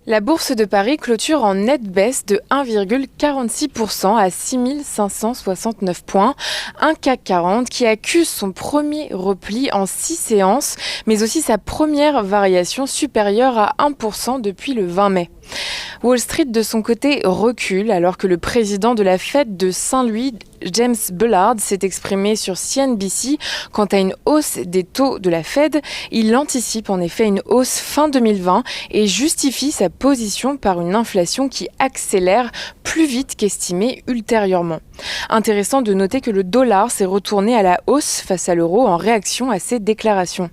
La bourse de Paris clôture en nette baisse de 1,46% à 6 569 points. Un CAC 40 qui accuse son premier repli en 6 séances, mais aussi sa première variation supérieure à 1% depuis le 20 mai. Wall Street, de son côté, recule alors que le président de la Fed de Saint-Louis, James Bullard, s'est exprimé sur CNBC quant à une hausse des taux de la Fed. Il anticipe en effet une hausse fin 2020 et justifie sa position par une inflation qui accélère plus vite qu'estimé ultérieurement. Intéressant de noter que le dollar s'est retourné à la hausse face à l'euro en réaction à ces déclarations.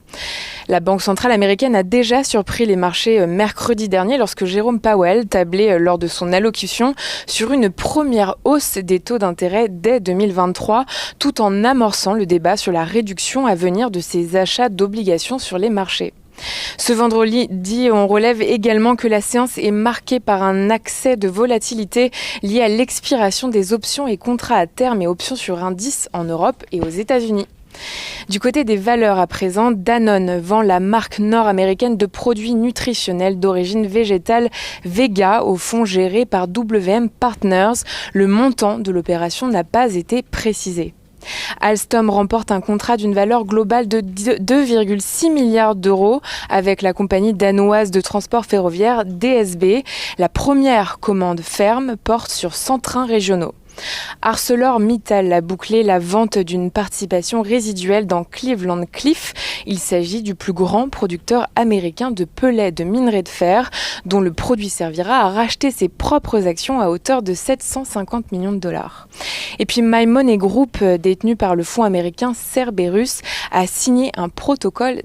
La Banque centrale américaine a déjà surpris les marchés mercredi dernier lorsque Jérôme Powell tablait lors de son allocution sur une première hausse des taux d'intérêt dès 2023, tout en amorçant le débat sur la réduction à venir de ces achats d'obligations sur les marchés. Ce vendredi, on relève également que la séance est marquée par un accès de volatilité lié à l'expiration des options et contrats à terme et options sur indices en Europe et aux États-Unis. Du côté des valeurs à présent, Danone vend la marque nord-américaine de produits nutritionnels d'origine végétale Vega au fonds géré par WM Partners. Le montant de l'opération n'a pas été précisé. Alstom remporte un contrat d'une valeur globale de 2,6 milliards d'euros avec la compagnie danoise de transport ferroviaire DSB. La première commande ferme porte sur 100 trains régionaux. ArcelorMittal a bouclé la vente d'une participation résiduelle dans Cleveland Cliffs. Il s'agit du plus grand producteur américain de pellets de minerai de fer, dont le produit servira à racheter ses propres actions à hauteur de 750 millions de dollars. Et puis My Money Group, détenu par le fonds américain Cerberus, a signé un protocole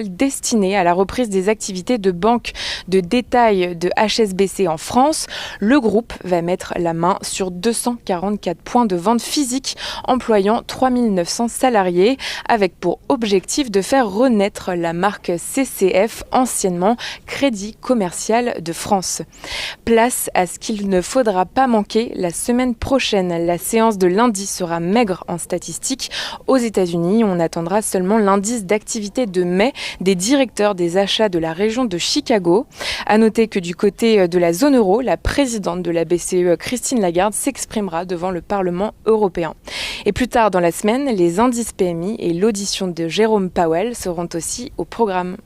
destiné à la reprise des activités de banque de détail de HSBC en France. Le groupe va mettre la main sur 244 points de vente physiques employant 3900 salariés avec pour objectif de faire renaître la marque CCF, anciennement Crédit Commercial de France. Place à ce qu'il ne faudra pas manquer la semaine prochaine. La séance de lundi sera maigre en statistiques. Aux États-Unis, on attendra seulement l'indice d'activité de mai des directeurs des achats de la région de Chicago. À noter que du côté de la zone euro, la présidente de la BCE, Christine Lagarde, s'exprimera devant le Parlement européen. Et plus tard dans la semaine, les indices PMI et l'audition de Jérôme Powell seront aussi au programme.